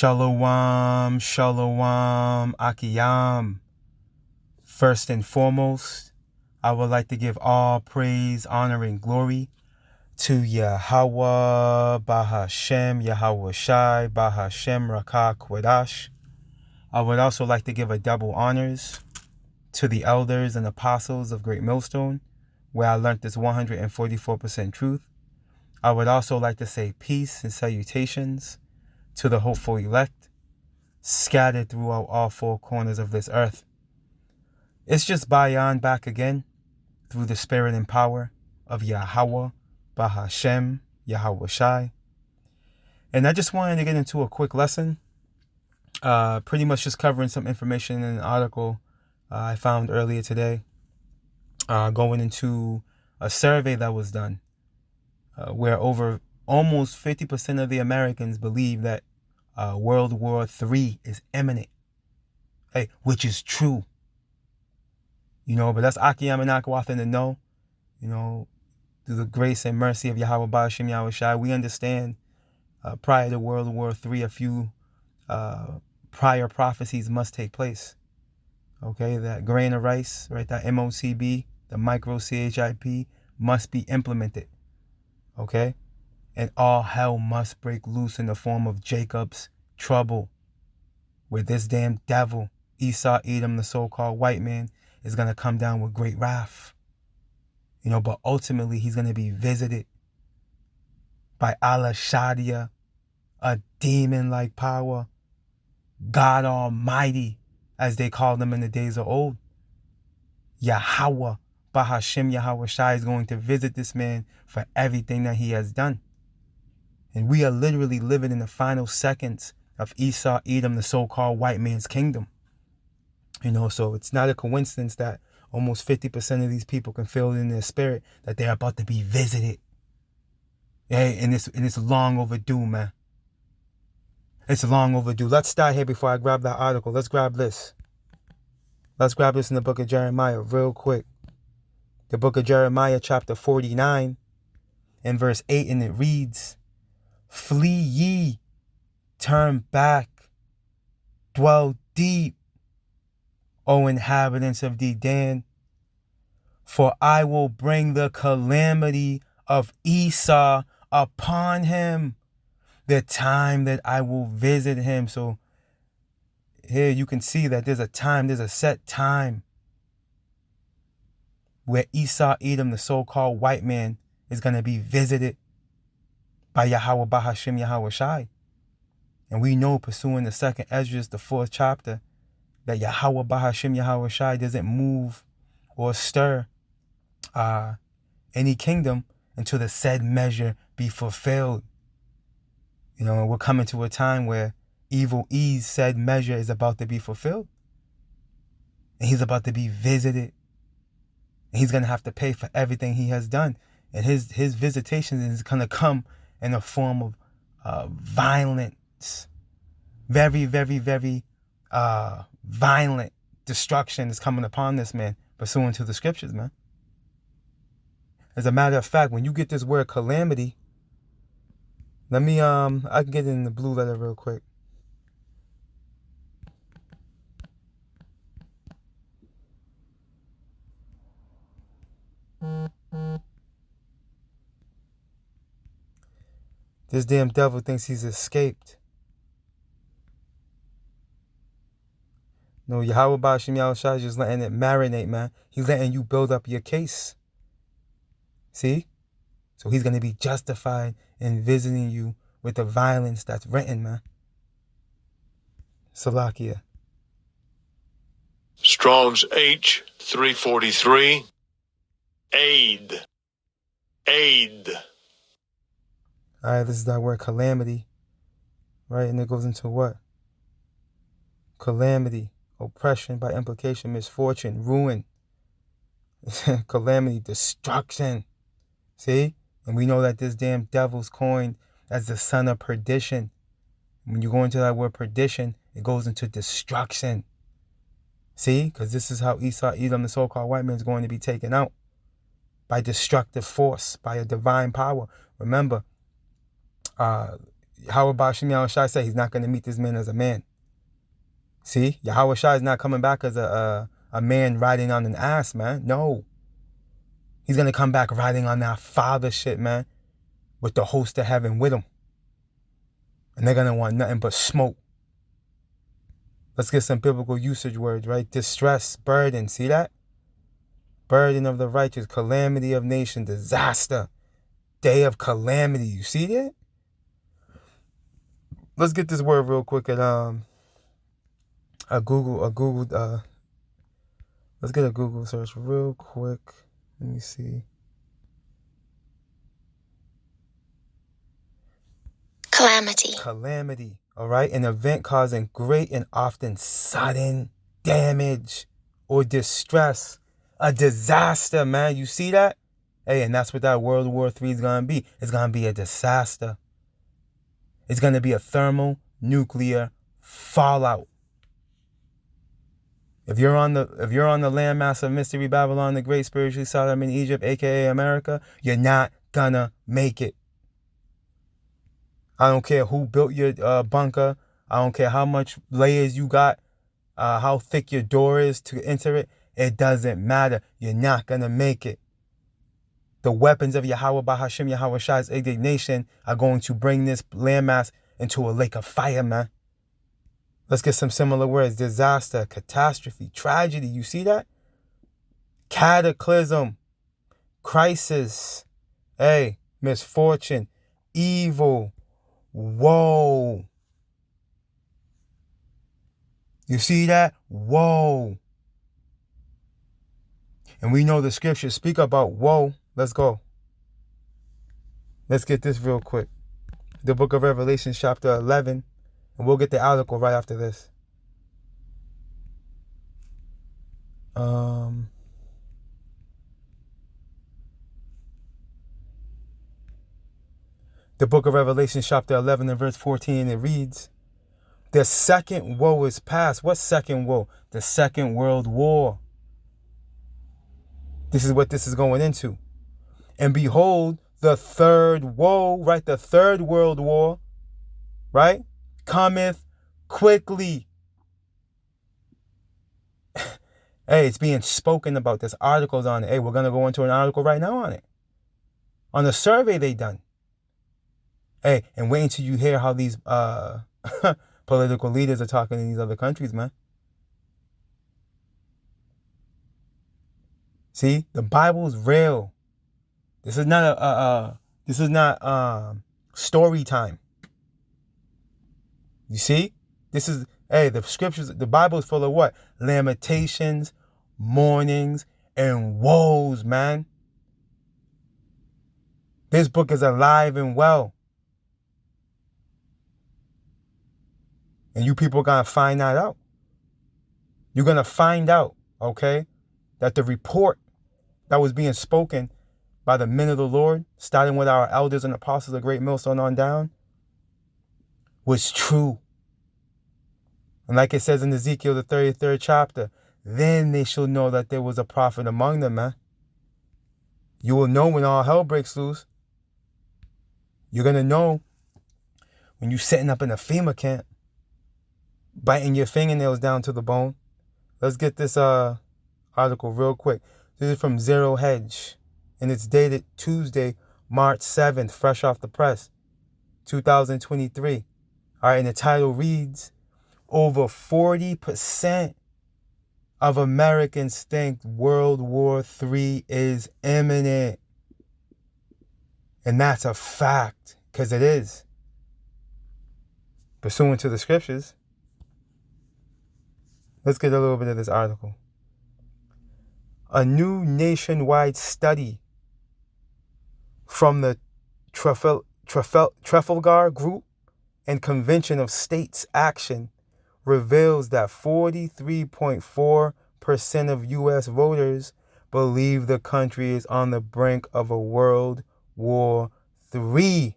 Shalom, shalom, akiyam. First and foremost, I would like to give all praise, honor, and glory to Yahweh, Bahashem, Yahweh Shai, Bahashem, Rakah, Kwadash. I would also like to give a double honors to the elders and apostles of Great Millstone, where I learned this 144% truth. I would also like to say peace and salutations to the hopeful elect, scattered throughout all four corners of this earth. It's just Bayan back again, through the spirit and power of Yahweh, Bahashem, Yahweh Shai. And I just wanted to get into a quick lesson, pretty much just covering some information in an article I found earlier today, going into a survey that was done, where over almost 50% of the Americans believe that World War III is imminent, hey, which is true. But that's Akiyam and Akwath to know, through the grace and mercy of Yahweh Ba'ashem Yahweh Shai, we understand prior to World War III, a few prior prophecies must take place. Okay, that grain of rice, right, that MOCB, the micro CHIP must be implemented. Okay, and all hell must break loose in the form of Jacob's trouble, where this damn devil, Esau, Edom, the so-called white man, is going to come down with great wrath. But ultimately he's going to be visited by Allah Shadia, a demon-like power, God Almighty, as they called him in the days of old. Yahweh, Bahashem Yahweh Shai, is going to visit this man for everything that he has done. And we are literally living in the final seconds of Esau, Edom, the so-called white man's kingdom. So it's not a coincidence that almost 50% of these people can feel in their spirit that they're about to be visited. Hey, and it's long overdue, man. It's long overdue. Let's start here before I grab that article. Let's grab this. Let's grab this in the book of Jeremiah real quick. The book of Jeremiah, chapter 49, and verse 8, and it reads, "Flee ye, turn back, dwell deep, O inhabitants of Dedan, for I will bring the calamity of Esau upon him, the time that I will visit him." So here you can see that there's a set time where Esau, Edom, the so-called white man, is going to be visited by Yahweh Bahashem Yahweh Shai. And we know, pursuing the second Ezra, the 4th chapter, that Yahweh Bahashem Yahweh Shai doesn't move or stir any kingdom until the said measure be fulfilled. And we're coming to a time where evil E's said measure is about to be fulfilled. And he's about to be visited. And he's going to have to pay for everything he has done. And his visitation is going to come in a form of violence. Very, very, very violent destruction is coming upon this man, pursuant to the scriptures, man. As a matter of fact, when you get this word calamity, let me, I can get it in the blue letter real quick. This damn devil thinks he's escaped. No, Yahweh Ba'ashem Yahweh Shai is just letting it marinate, man. He's letting you build up your case. See? So he's going to be justified in visiting you with the violence that's written, man. Salakia. Strong's H 343. Aid. All right, this is that word calamity. Right, and it goes into what? Calamity, oppression, by implication, misfortune, ruin. Calamity, destruction. See? And we know that this damn devil's coined as the son of perdition. When you go into that word perdition, it goes into destruction. See? Because this is how Esau, Edom, the so-called white man, is going to be taken out. By destructive force, by a divine power. Remember, Yahweh Shai said he's not going to meet this man as a man. See, Yahweh Shai is not coming back as a man riding on an ass, man. No. He's going to come back riding on that father shit, man, with the host of heaven with him. And they're going to want nothing but smoke. Let's get some biblical usage words, right? Distress, burden, see that? Burden of the righteous, calamity of nation, disaster, day of calamity. You see that? Let's get this word real quick at Google. Let's get a Google search real quick. Let me see. Calamity. All right, an event causing great and often sudden damage or distress. A disaster, man. You see that? Hey, and that's what that World War III is going to be. It's going to be a disaster. It's going to be a thermonuclear fallout. If you're on the landmass of Mystery Babylon, the Great, spiritually Sodom in Egypt, aka America, you're not gonna make it. I don't care who built your bunker. I don't care how much layers you got, how thick your door is to enter it. It doesn't matter. You're not gonna make it. The weapons of Yahweh Bahashim Yahweh Shai's indignation are going to bring this landmass into a lake of fire, man. Let's get some similar words. Disaster, catastrophe, tragedy. You see that? Cataclysm, crisis, hey, misfortune, evil, woe. You see that? Woe. And we know the scriptures speak about woe. Let's go. Let's get this real quick. The book of Revelation, chapter 11. And we'll get the article right after this. The book of Revelation, chapter 11 and verse 14, it reads, the second woe is past. What second woe? The Second World War. This is what this is going into. And behold, the third woe, right? The third world war, right? Cometh quickly. Hey, it's being spoken about. There's articles on it. Hey, we're going to go into an article right now on it. On a survey they done. Hey, and wait until you hear how these political leaders are talking in these other countries, man. See, the Bible's real. This is not story time. You see? This is, hey, the scriptures, the Bible is full of what? Lamentations, mournings, and woes, man. This book is alive and well. And you people are going to find that out. You're going to find out, okay, that the report that was being spoken by the men of the Lord, starting with our elders and apostles of Great Millstone on down, was true. And like it says in Ezekiel, the 33rd chapter, then they shall know that there was a prophet among them, man. You will know when all hell breaks loose. You're going to know when you're setting up in a FEMA camp, biting your fingernails down to the bone. Let's get this article real quick. This is from Zero Hedge, and it's dated Tuesday, March 7th, fresh off the press, 2023. All right, and the title reads, over 40% of Americans think World War III is imminent. And that's a fact, because it is. Pursuant to the scriptures. Let's get a little bit of this article. A new nationwide study from the Trafalgar Group and Convention of States Action reveals that 43.4% of U.S. voters believe the country is on the brink of a World War III.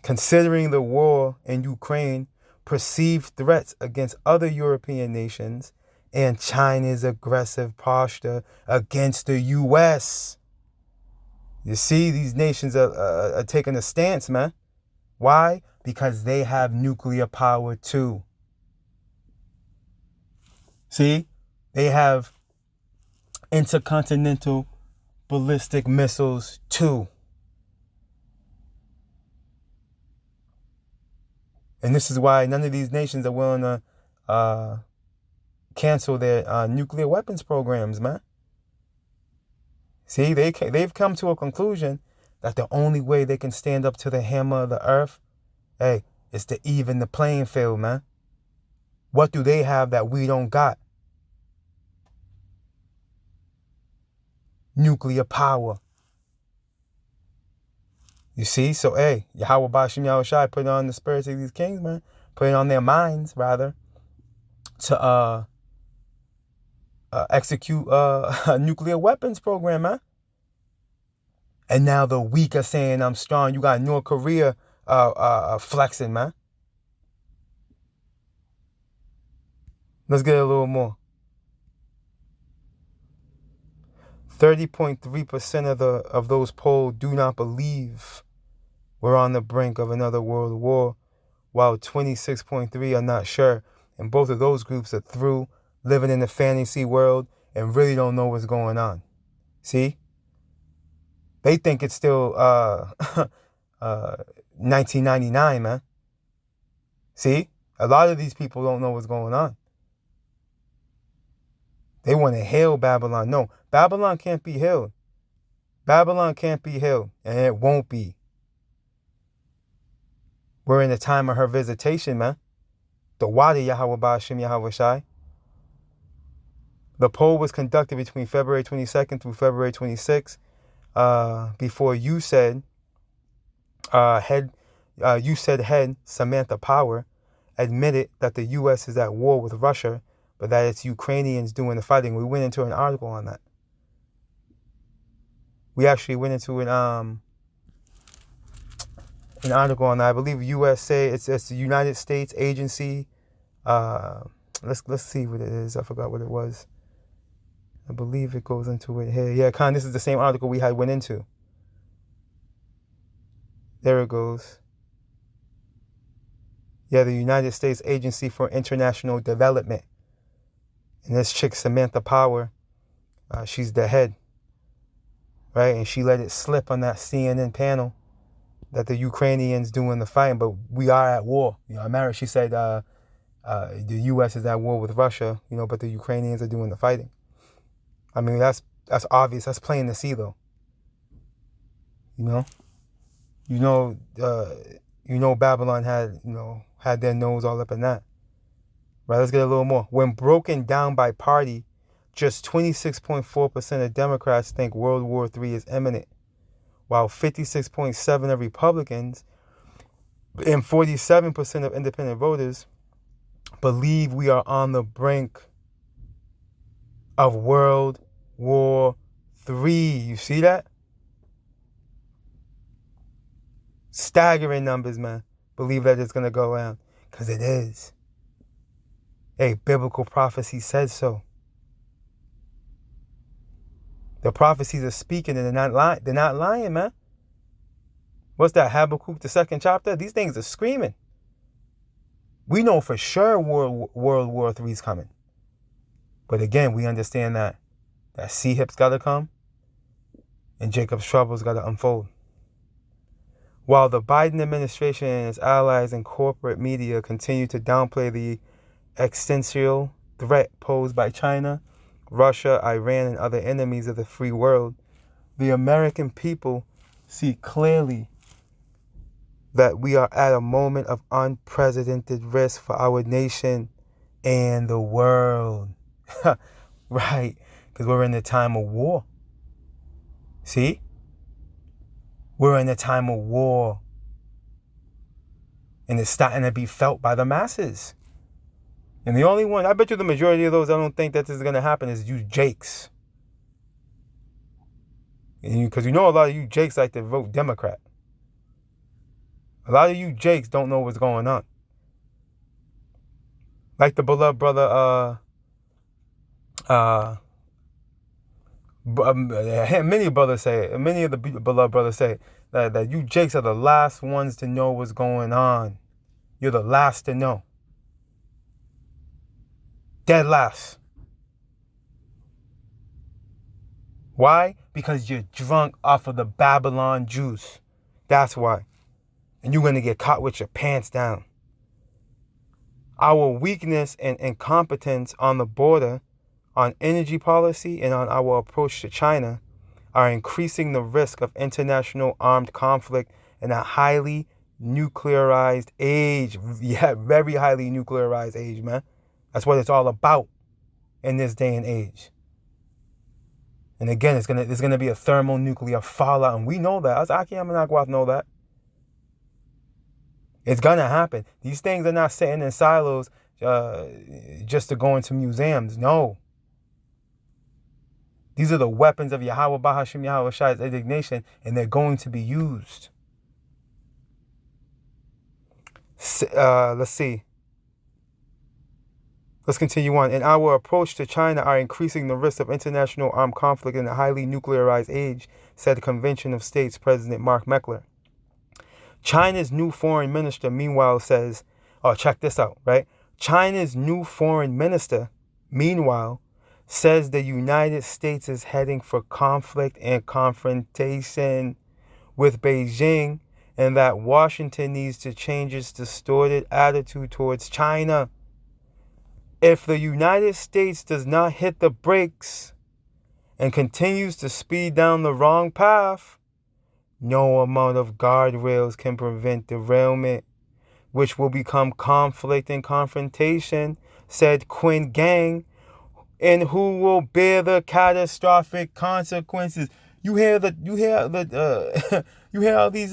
Considering the war in Ukraine, perceived threats against other European nations, and China's aggressive posture against the U.S. You see, these nations are taking a stance, man. Why? Because they have nuclear power too. See? They have intercontinental ballistic missiles too. And this is why none of these nations are willing to cancel their nuclear weapons programs, man. See, they've come to a conclusion that the only way they can stand up to the hammer of the earth, hey, is to even the playing field, man. What do they have that we don't got? Nuclear power. You see? So, hey, Yahweh Bashim Yahushai put it on the spirits of these kings, man. Put it on their minds, rather, to execute a nuclear weapons program, man. And now the weak are saying I'm strong. You got North Korea flexing, man. Let's get a little more. 30.3% of those polled do not believe we're on the brink of another world war, while 26.3% are not sure. And both of those groups are through living in the fantasy world and really don't know what's going on. See? They think it's still 1999, man. See? A lot of these people don't know what's going on. They want to hail Babylon. No, Babylon can't be hailed. Babylon can't be hailed, and it won't be. We're in the time of her visitation, man. The Wadi Yahweh Ba'ashim Yahweh Shai. The poll was conducted between February 22nd through February 26th. Before you said head Samantha Power admitted that the U.S. is at war with Russia, but that it's Ukrainians doing the fighting. We went into an article on that. We actually went into an article on that. I believe USA. It's the United States agency. Let's see what it is. I forgot what it was. I believe it goes into it here. Yeah, this is the same article we had went into. There it goes. Yeah, the United States Agency for International Development. And this chick, Samantha Power, she's the head, right? And she let it slip on that CNN panel that the Ukrainians doing the fighting, but we are at war. She said the U.S. is at war with Russia, but the Ukrainians are doing the fighting. I mean, that's obvious. That's plain to see, though. Babylon had their nose all up in that. Right, let's get a little more. When broken down by party, just 26.4% of Democrats think World War III is imminent, while 56.7% of Republicans and 47% of independent voters believe we are on the brink of World War III. You see that? Staggering numbers, man. Believe that it's going to go around. Because it is. Hey, biblical prophecy says so. The prophecies are speaking and they're not lying, man. What's that, Habakkuk, the 2nd chapter? These things are screaming. We know for sure World War III is coming. But again, we understand that C-hip's got to come and Jacob's trouble's got to unfold. While the Biden administration and its allies and corporate media continue to downplay the existential threat posed by China, Russia, Iran, and other enemies of the free world, the American people see clearly that we are at a moment of unprecedented risk for our nation and the world. Right, because we're in the time of war. See? We're in a time of war. And it's starting to be felt by the masses. And the only one, I bet you the majority of those I don't think that this is going to happen is you Jakes. Because a lot of you Jakes like to vote Democrat. A lot of you Jakes don't know what's going on. Like the beloved brother, Many brothers say, many of the beloved brothers say that you Jakes are the last ones to know what's going on. You're the last to know. Dead last. Why? Because you're drunk off of the Babylon juice. That's why. And you're going to get caught with your pants down. Our weakness and incompetence on the border, on energy policy, and on our approach to China are increasing the risk of international armed conflict in a highly nuclearized age. Yeah, very highly nuclearized age, man. That's what it's all about in this day and age. And again, there's gonna be a thermonuclear fallout, and we know that. Us Akiyam and Akwath know that. It's gonna happen. These things are not sitting in silos just to go into museums. No. These are the weapons of Yahweh Bahashim Yahweh Shai's indignation, and they're going to be used. Let's see. Let's continue on. In our approach to China are increasing the risk of international armed conflict in a highly nuclearized age, said the Convention of States President Mark Meckler. China's new foreign minister, meanwhile, says, oh, check this out, right? China's new foreign minister, meanwhile, says the United States is heading for conflict and confrontation with Beijing, and that Washington needs to change its distorted attitude towards China. If the United States does not hit the brakes and continues to speed down the wrong path, no amount of guardrails can prevent derailment, which will become conflict and confrontation, said Quinn Gang, and who will bear the catastrophic consequences. You hear all these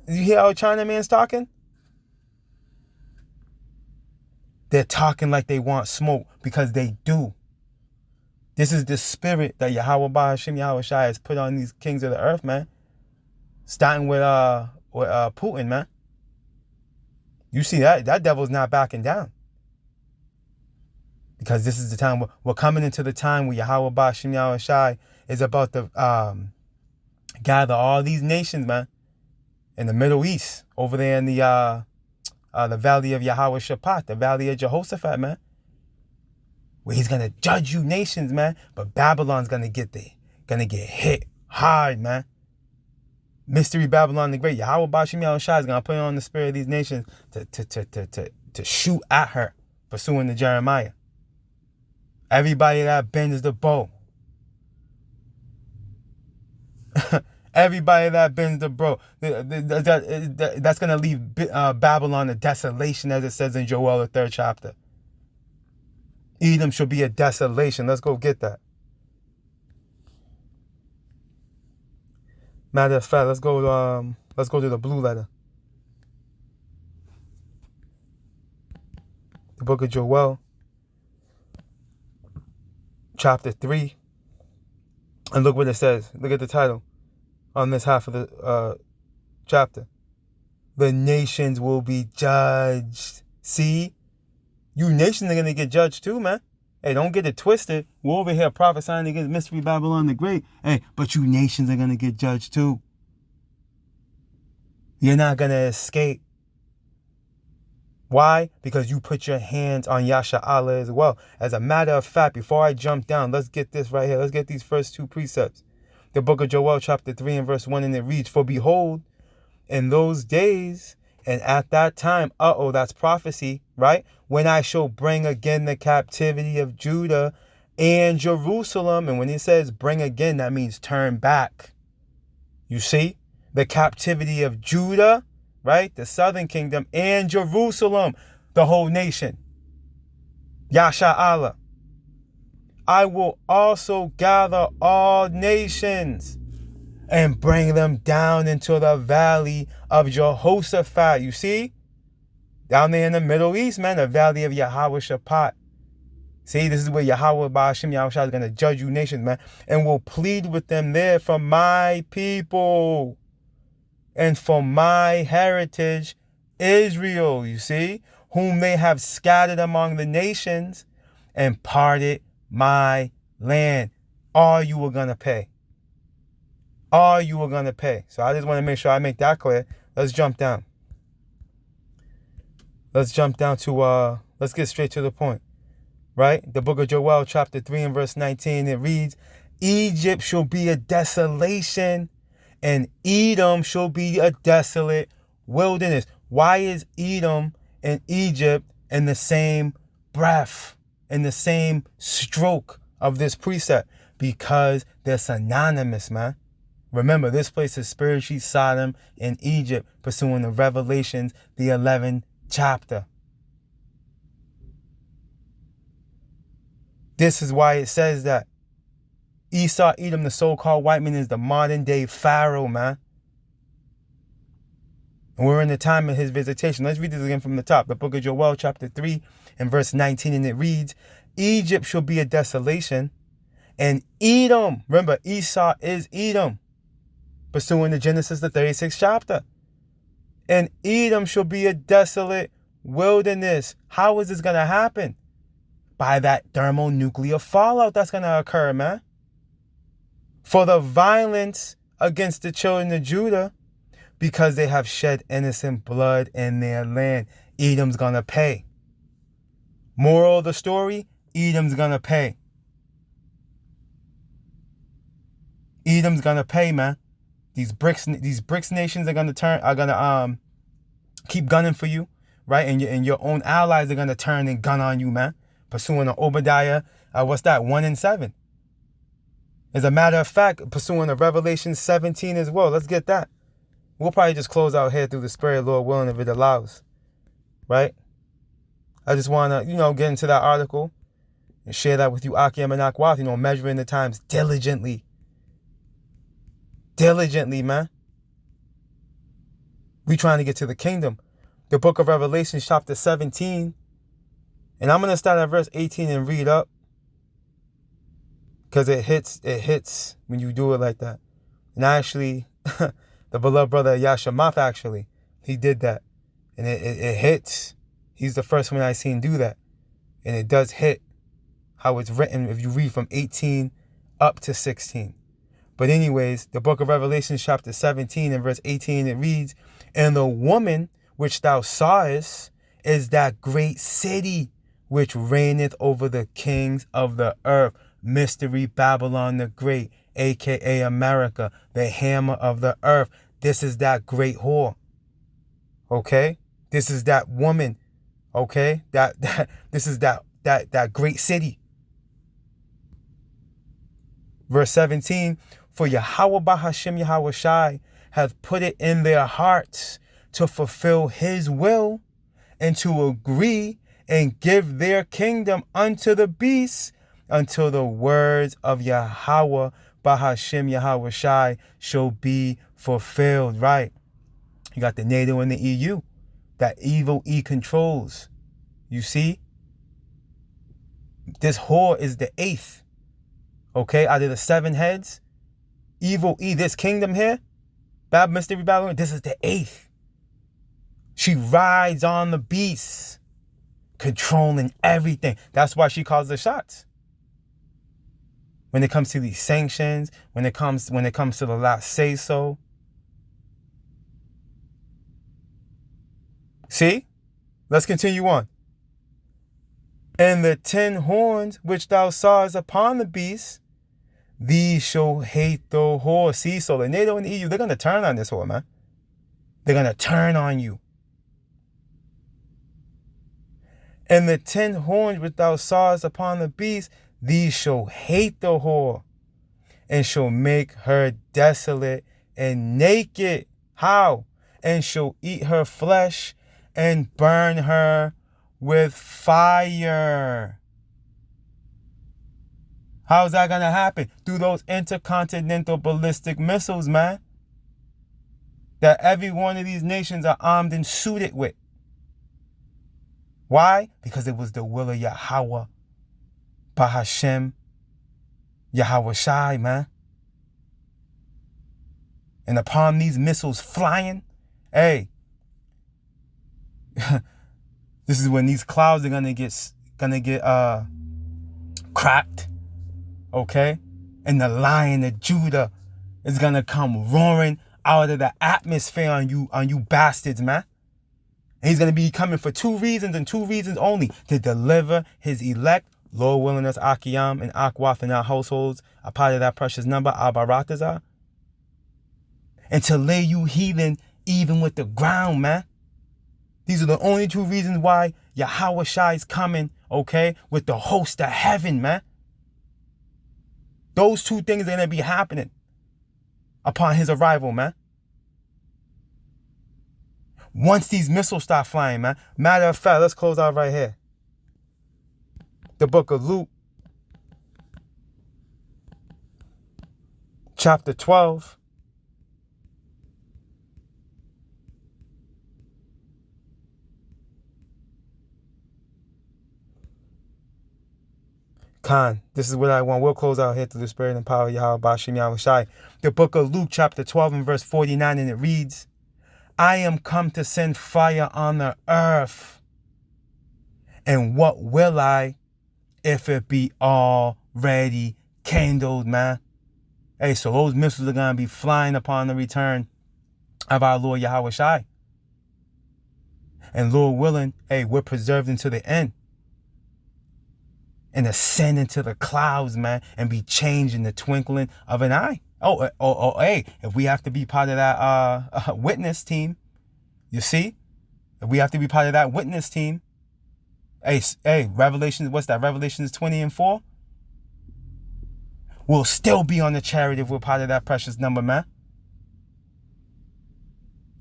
you hear how Chinaman's talking? They're talking like they want smoke, because they do. This is the spirit that Yahweh Bahashim Yahweh Shai has put on these kings of the earth, man. Starting with Putin, man. You see that devil's not backing down. Because this is the time we're coming into the time where Yahweh Bahashim Yahweh Shai is about to gather all these nations, man, in the Middle East, over there in the valley of Yahweh Shaphat, the valley of Jehoshaphat, man, where he's gonna judge you nations, man. But Babylon's gonna get hit hard, man. Mystery Babylon the Great, Yahweh Bashim Yahweh Shai is gonna put on the spirit of these nations to shoot at her, pursuing the Jeremiah. Everybody that bends the bow. Everybody that bends the bow. That's gonna leave Babylon a desolation, as it says in Joel the 3rd chapter. Edom shall be a desolation. Let's go get that. Matter of fact, let's go to the blue letter. The book of Joel, chapter 3. And look what it says. Look at the title on this half of the chapter. The nations will be judged. See? You nations are going to get judged too, man. Hey, don't get it twisted. We're over here prophesying against Mystery Babylon the Great. Hey, but you nations are going to get judged too. You're not going to escape. Why? Because you put your hands on Yasha Allah as well. As a matter of fact, before I jump down, let's get this right here. Let's get these first two precepts. The book of Joel, chapter 3 and verse 1, and it reads, for behold, in those days and at that time, that's prophecy, right? When I shall bring again the captivity of Judah and Jerusalem. And when it says bring again, that means turn back. You see? The captivity of Judah, right? The southern kingdom, and Jerusalem, the whole nation. Yasha Allah. I will also gather all nations and bring them down into the valley of Jehoshaphat. You see? Down there in the Middle East, man, the valley of Yahweh Shaphat. See, this is where Yahweh Ba'ashim Yahweh Shai is going to judge you nations, man. And will plead with them there for my people and for my heritage, Israel, you see? Whom they have scattered among the nations and parted my land. all you were going to pay. All you were going to pay. So I just want to make sure I make that clear. Let's jump down. Let's jump down to, let's get straight to the point. Right? The book of Joel, chapter 3 and verse 19, it reads, Egypt shall be a desolation, and Edom shall be a desolate wilderness. Why is Edom and Egypt in the same breath, in the same stroke of this precept? Because they're synonymous, man. Remember, this place is spiritually Sodom and Egypt, pursuing the Revelations, the 11th chapter. This is why it says that Esau, Edom, the so-called white man, is the modern-day Pharaoh, man. And we're in the time of his visitation. Let's read this again from the top. The book of Joel, chapter 3, and verse 19, and it reads, Egypt shall be a desolation, and Edom, remember, Esau is Edom, pursuing the Genesis, the 36th chapter. And Edom shall be a desolate wilderness. How is this going to happen? By that thermonuclear fallout that's going to occur, man. For the violence against the children of Judah, because they have shed innocent blood in their land. Edom's going to pay. Moral of the story, Edom's going to pay. Edom's going to pay, man. These BRICS nations are going to keep gunning for you, right? And your own allies are going to turn and gun on you, man. Pursuing an Obadiah, 1 and 7. As a matter of fact, pursuing a Revelation 17 as well. Let's get that. We'll probably just close out here through the Spirit, Lord willing, if it allows. Right? I just want to, get into that article and share that with you, Akim and Akwath, measuring the times diligently. Diligently, man. We trying to get to the kingdom. The book of Revelation, chapter 17. And I'm going to start at verse 18 and read up. Because it hits when you do it like that. And actually, the beloved brother Yashamath, actually, he did that. And it hits. He's the first one I seen do that. And it does hit how it's written if you read from 18 up to 16. But anyways, the book of Revelation, chapter 17 and verse 18, it reads, And the woman which thou sawest is that great city which reigneth over the kings of the earth. Mystery Babylon the Great, a.k.a. America, the hammer of the earth. This is that great whore. Okay? This is that woman. Okay? This is that great city. Verse 17, For Yahweh Bahashim Yahweh Shai hath put it in their hearts to fulfill his will and to agree and give their kingdom unto the beast until the words of Yahweh Bahashim Yahweh Shai shall be fulfilled. Right? You got the NATO and the EU. That evil E controls. You see? This whore is the 8th. Okay? Out of the 7 heads. Evil E, this kingdom here. Mystery Babylon, this is the 8th. She rides on the beast. Controlling everything. That's why she calls the shots. When it comes to these sanctions, when it comes to the last say so. See? Let's continue on. And the 10 horns which thou sawest upon the beast, these shall hate the whore. See, so the NATO and the EU, they're going to turn on this whore, man. They're going to turn on you. And the 10 horns which thou sawest upon the beast, these shall hate the whore, and shall make her desolate and naked. How? And shall eat her flesh, and burn her with fire. How's that going to happen? Through those intercontinental ballistic missiles, man. That every one of these nations are armed and suited with. Why? Because it was the will of Yahweh Bahashem Yahweh Shai, man. And upon these missiles flying, hey, this is when these clouds are gonna get cracked, okay? And the Lion of Judah is gonna come roaring out of the atmosphere on you bastards, man. And he's gonna be coming for 2 reasons and 2 reasons only: to deliver his elect, Lord willing us, Akiyam and Akwaf in our households, a part of that precious number, Abaratazah, and to lay you heathen even with the ground, man. These are the only 2 reasons why Yahweh Shai is coming, okay, with the host of heaven, man. Those 2 things are gonna be happening upon his arrival, man. Once these missiles start flying, man. Matter of fact, let's close out right here. The book of Luke, chapter 12. Khan, this is what I want. We'll close out here through the spirit and power of Yahweh Bashim Yahweh Shai. The book of Luke, chapter 12 and verse 49, and it reads, I am come to send fire on the earth. And what will I if it be already kindled, man? Hey, so those missiles are going to be flying upon the return of our Lord Yahweh Shai. And Lord willing, hey, we're preserved until the end. And ascend into the clouds, man, and be changed in the twinkling of an eye. Hey, if we have to be part of that witness team, you see? If we have to be part of that witness team, hey, Revelations, what's that? Revelations 20 and 4? We'll still be on the chariot if we're part of that precious number, man.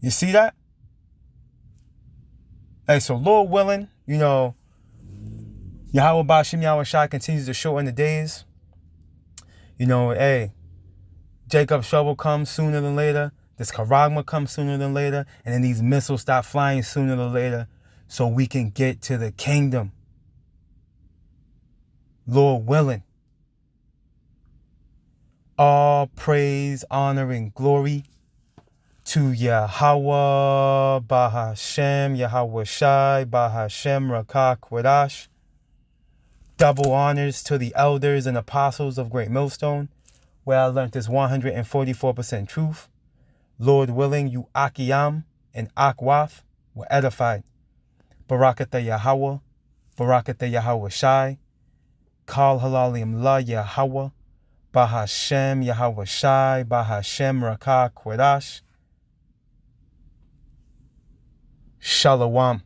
You see that? Hey, so Lord willing, you know, Yahweh Bashim Yahweh Shai continues to shorten the days. You know, hey, Jacob's trouble comes sooner than later. This charagma comes sooner than later. And then these missiles start flying sooner than later so we can get to the kingdom. Lord willing. All praise, honor, and glory to Yahweh Bahashem, Yahweh Shai, Bahashem Rakah Kwadash. Double honors to the elders and apostles of Great Millstone, where I learned this 144% truth. Lord willing, you Akiyam and Akwaf were edified. Barakatah Yahweh, Barakatah Yahweh Shai, Kal Halalim La Yahweh, Bahashem Yahweh Shai, Bahashem Rakah Kwadash. Shalom.